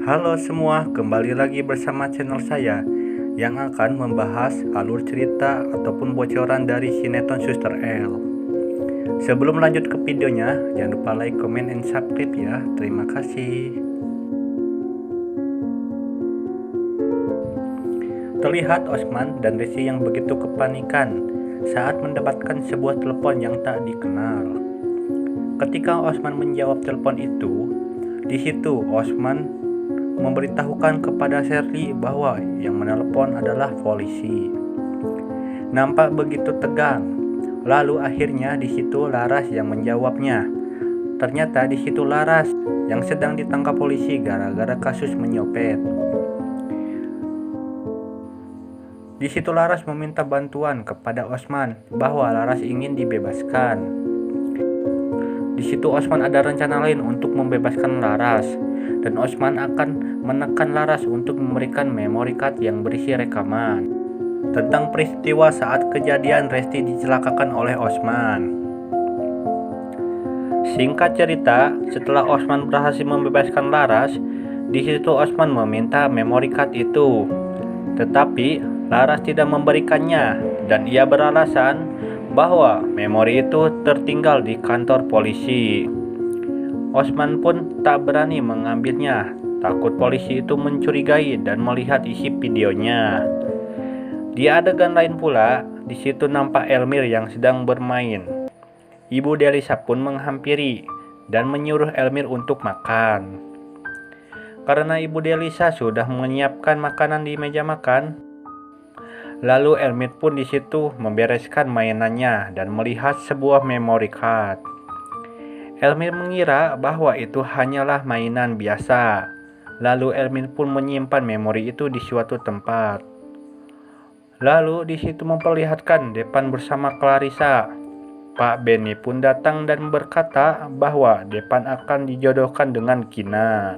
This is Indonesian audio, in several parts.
Halo semua, kembali lagi bersama channel saya yang akan membahas alur cerita ataupun bocoran dari sinetron Suster L. Sebelum lanjut ke videonya, jangan lupa like, comment, and subscribe ya. Terima kasih. Terlihat Osman dan Desi yang begitu kepanikan saat mendapatkan sebuah telepon yang tak dikenal. Ketika Osman menjawab telepon itu, di situ Osman memberitahukan kepada Shirley bahwa yang menelepon adalah polisi. Nampak begitu tegang. Lalu akhirnya di situ Laras yang menjawabnya. Ternyata di situ Laras yang sedang ditangkap polisi gara-gara kasus menyopet. Di situ Laras meminta bantuan kepada Osman bahwa Laras ingin dibebaskan. Di situ Osman ada rencana lain untuk membebaskan Laras, dan Osman akan menekan Laras untuk memberikan memory card yang berisi rekaman tentang peristiwa saat kejadian Resti dicelakakan oleh Osman. Singkat cerita, setelah Osman berhasil membebaskan Laras, di situ Osman meminta memory card itu, tetapi Laras tidak memberikannya dan ia beralasan bahwa memori itu tertinggal di kantor polisi. Osman pun tak berani mengambilnya, takut polisi itu mencurigai dan melihat isi videonya. Di adegan lain pula, di situ nampak Elmir yang sedang bermain. Ibu Delisa pun menghampiri dan menyuruh Elmir untuk makan. Karena Ibu Delisa sudah menyiapkan makanan di meja makan, lalu Elmir pun di situ membereskan mainannya dan melihat sebuah memory card. Elmir mengira bahwa itu hanyalah mainan biasa. Lalu Elmir pun menyimpan memori itu di suatu tempat. Lalu di situ memperlihatkan Depan bersama Clarissa. Pak Benny pun datang dan berkata bahwa Depan akan dijodohkan dengan Gina.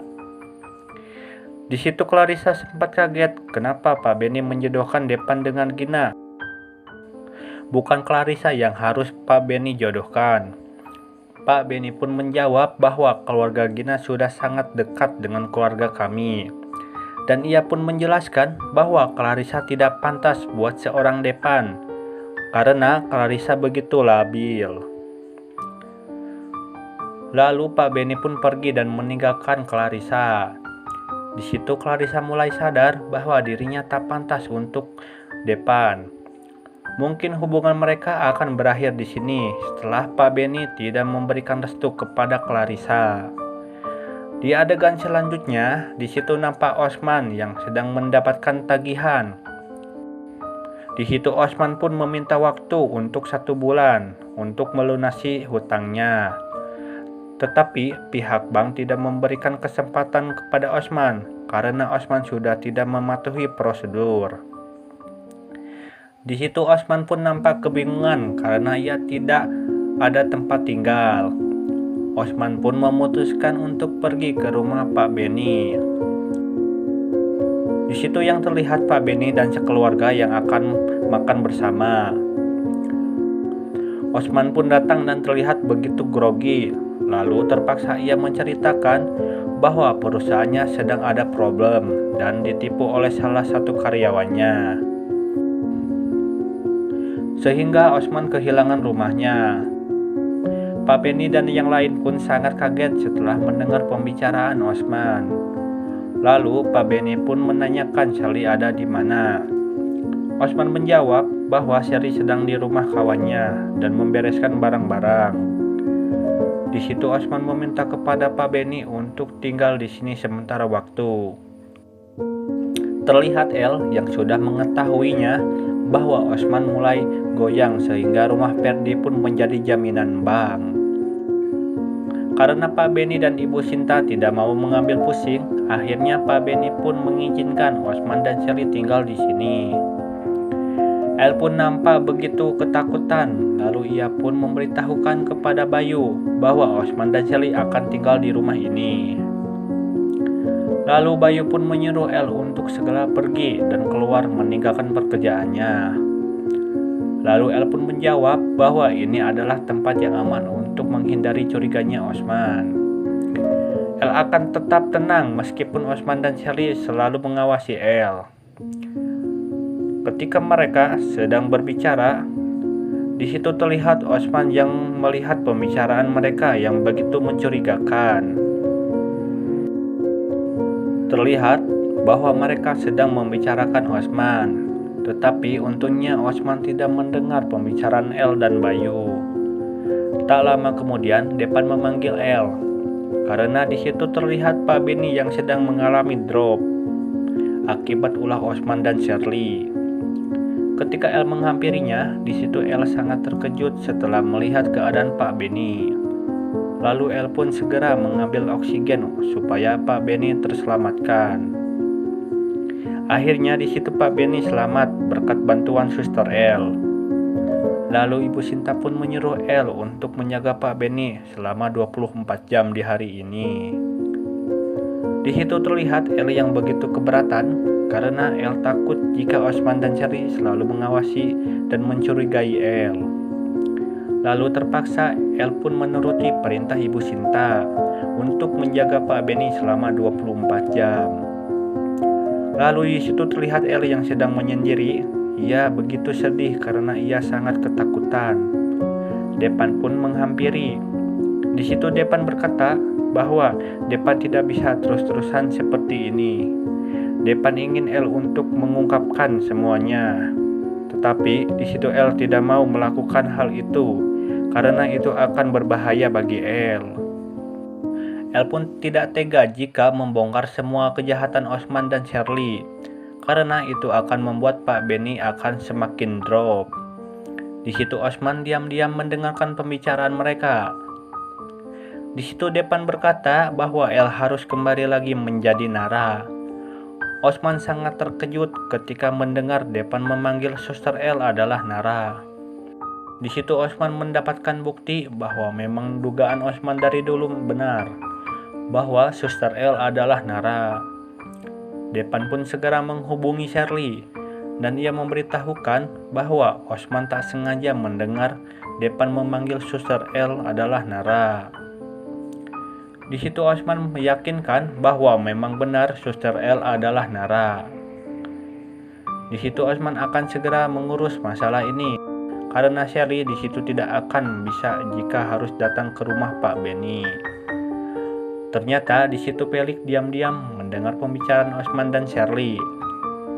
Di situ Clarissa sempat kaget kenapa Pak Benny menjodohkan Depan dengan Gina. Bukan Clarissa yang harus Pak Benny jodohkan. Pak Benny pun menjawab bahwa keluarga Gina sudah sangat dekat dengan keluarga kami. Dan ia pun menjelaskan bahwa Clarissa tidak pantas buat seorang Depan, karena Clarissa begitu labil. Lalu Pak Benny pun pergi dan meninggalkan Clarissa. Di situ Clarissa mulai sadar bahwa dirinya tak pantas untuk Depan. Mungkin hubungan mereka akan berakhir di sini setelah Pak Benny tidak memberikan restu kepada Clarissa. Di adegan selanjutnya, di situ nampak Osman yang sedang mendapatkan tagihan. Di situ Osman pun meminta waktu untuk 1 bulan untuk melunasi hutangnya. Tetapi pihak bank tidak memberikan kesempatan kepada Osman karena Osman sudah tidak mematuhi prosedur. Di situ Osman pun nampak kebingungan karena ia tidak ada tempat tinggal. Osman pun memutuskan untuk pergi ke rumah Pak Benny. Di situ yang terlihat Pak Benny dan sekeluarga yang akan makan bersama. Osman pun datang dan terlihat begitu grogi. Lalu terpaksa ia menceritakan bahwa perusahaannya sedang ada problem dan ditipu oleh salah satu karyawannya, sehingga Osman kehilangan rumahnya. Pak Benny dan yang lain pun sangat kaget setelah mendengar pembicaraan Osman. Lalu Pak Benny pun menanyakan Shirley ada di mana. Osman menjawab bahwa Shirley sedang di rumah kawannya dan membereskan barang-barang. Di situ Osman meminta kepada Pak Benny untuk tinggal di sini sementara waktu. Terlihat El yang sudah mengetahuinya bahwa Osman mulai goyang sehingga rumah Ferdi pun menjadi jaminan bank. Karena Pak Benny dan Ibu Sinta tidak mau mengambil pusing, akhirnya Pak Benny pun mengizinkan Osman dan Shirley tinggal di sini. El pun nampak begitu ketakutan, lalu ia pun memberitahukan kepada Bayu bahwa Osman dan Shirley akan tinggal di rumah ini. Lalu Bayu pun menyuruh El untuk segera pergi dan keluar meninggalkan pekerjaannya. Lalu El pun menjawab bahwa ini adalah tempat yang aman untuk menghindari curiganya Osman. El akan tetap tenang meskipun Osman dan Sherly selalu mengawasi El. Ketika mereka sedang berbicara, di situ terlihat Osman yang melihat pembicaraan mereka yang begitu mencurigakan. Terlihat bahwa mereka sedang membicarakan Osman, tetapi untungnya Osman tidak mendengar pembicaraan El dan Bayu. Tak lama kemudian Depan memanggil El, karena di situ terlihat Pak Benny yang sedang mengalami drop akibat ulah Osman dan Sherly. Ketika El menghampirinya, di situ El sangat terkejut setelah melihat keadaan Pak Benny. Lalu El pun segera mengambil oksigen supaya Pak Benny terselamatkan. Akhirnya di situ Pak Benny selamat berkat bantuan Suster El. Lalu Ibu Sinta pun menyuruh El untuk menjaga Pak Benny selama 24 jam di hari ini. Di situ terlihat El yang begitu keberatan karena El takut jika Osman dan Sherly selalu mengawasi dan mencurigai El. Lalu terpaksa El pun menuruti perintah Ibu Sinta untuk menjaga Pak Benny selama 24 jam. Lalu di situ terlihat El yang sedang menyendiri. Ia begitu sedih karena ia sangat ketakutan. Depan pun menghampiri. Di situ Depan berkata bahwa Depan tidak bisa terus-terusan seperti ini. Depan ingin El untuk mengungkapkan semuanya. Tetapi di situ El tidak mau melakukan hal itu karena itu akan berbahaya bagi El. El pun tidak tega jika membongkar semua kejahatan Osman dan Sherly, karena itu akan membuat Pak Benny akan semakin drop. Di situ Osman diam-diam mendengarkan pembicaraan mereka. Di situ Depan berkata bahwa El harus kembali lagi menjadi Nara. Osman sangat terkejut ketika mendengar Depan memanggil Suster El adalah Nara. Di situ Osman mendapatkan bukti bahwa memang dugaan Osman dari dulu benar, bahwa Suster El adalah Nara. Depan pun segera menghubungi Sherly dan ia memberitahukan bahwa Osman tak sengaja mendengar Depan memanggil Suster El adalah Nara. Di situ Osman meyakinkan bahwa memang benar Suster El adalah Nara. Di situ Osman akan segera mengurus masalah ini karena Sherly di situ tidak akan bisa jika harus datang ke rumah Pak Benny. Ternyata di situ Pelik diam-diam mendengar pembicaraan Osman dan Sherly.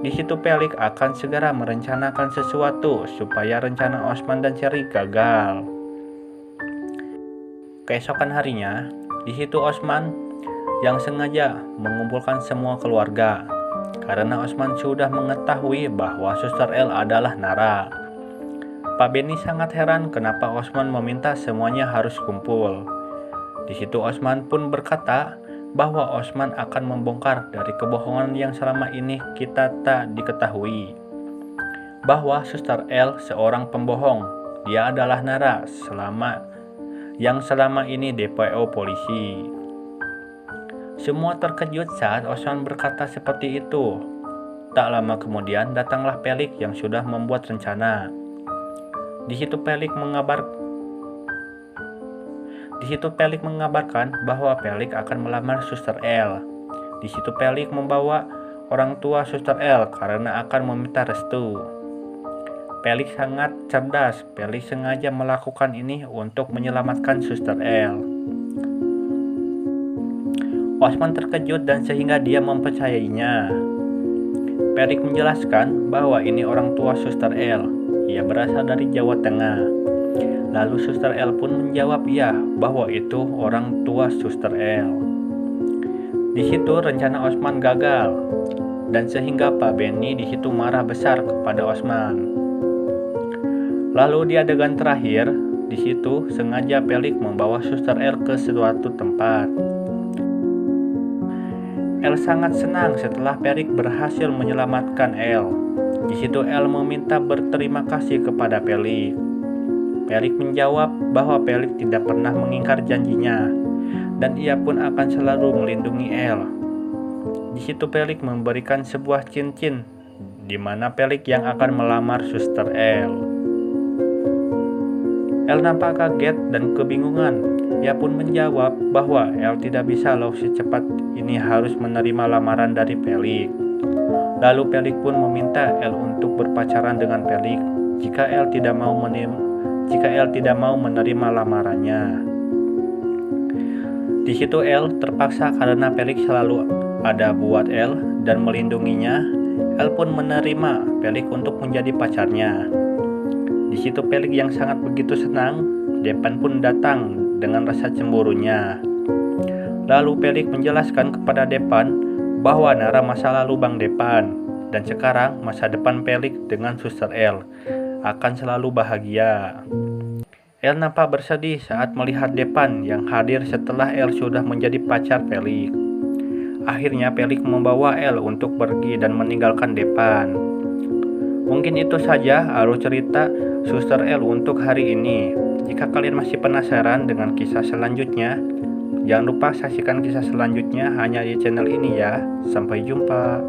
Di situ Pelik akan segera merencanakan sesuatu supaya rencana Osman dan Sherly gagal. Keesokan harinya, di situ Osman yang sengaja mengumpulkan semua keluarga karena Osman sudah mengetahui bahwa Suster El adalah Nara. Pak Benny sangat heran kenapa Osman meminta semuanya harus kumpul. Di situ Osman pun berkata bahwa Osman akan membongkar dari kebohongan yang selama ini kita tak diketahui. Bahwa Suster El seorang pembohong. Dia adalah Nara yang selama ini DPO polisi. Semua terkejut saat Osman berkata seperti itu. Tak lama kemudian datanglah Pelik yang sudah membuat rencana. Di situ Pelik mengabarkan bahwa Pelik akan melamar Suster El. Di situ Pelik membawa orang tua Suster El karena akan meminta restu. Pelik sangat cerdas. Pelik sengaja melakukan ini untuk menyelamatkan Suster El. Osman terkejut dan sehingga dia mempercayainya. Pelik menjelaskan bahwa ini orang tua Suster El. Ia berasal dari Jawa Tengah. Lalu Suster El pun menjawab ya bahwa itu orang tua Suster El. Di situ rencana Osman gagal dan sehingga Pak Benny di situ marah besar kepada Osman. Lalu di adegan terakhir, di situ sengaja Pelik membawa Suster El ke suatu tempat. El sangat senang setelah Pelik berhasil menyelamatkan El. Di situ El meminta berterima kasih kepada Pelik. Pelik menjawab bahwa Pelik tidak pernah mengingkar janjinya dan ia pun akan selalu melindungi El. Di situ Pelik memberikan sebuah cincin di mana Pelik yang akan melamar Suster El. El nampak kaget dan kebingungan Ia pun menjawab bahwa El tidak bisa loh secepat ini harus menerima lamaran dari Pelik. Lalu Pelik pun meminta El untuk berpacaran dengan Pelik jika El tidak mau menerima lamarannya. Di situ El terpaksa karena Pelik selalu ada buat El dan melindunginya. El pun menerima Pelik untuk menjadi pacarnya. Di situ Pelik yang sangat begitu senang, Depan pun datang dengan rasa cemburunya. Lalu Pelik menjelaskan kepada Depan bahwa Nara masa lalu Bang Depan dan sekarang masa depan Pelik dengan Suster El akan selalu bahagia. El nampak bersedih saat melihat Depan yang hadir setelah El sudah menjadi pacar Pelik. Akhirnya Pelik membawa El untuk pergi dan meninggalkan Depan. Mungkin itu saja alur cerita Suster El untuk hari ini. Jika kalian masih penasaran dengan kisah selanjutnya, jangan lupa saksikan kisah selanjutnya hanya di channel ini ya. Sampai jumpa.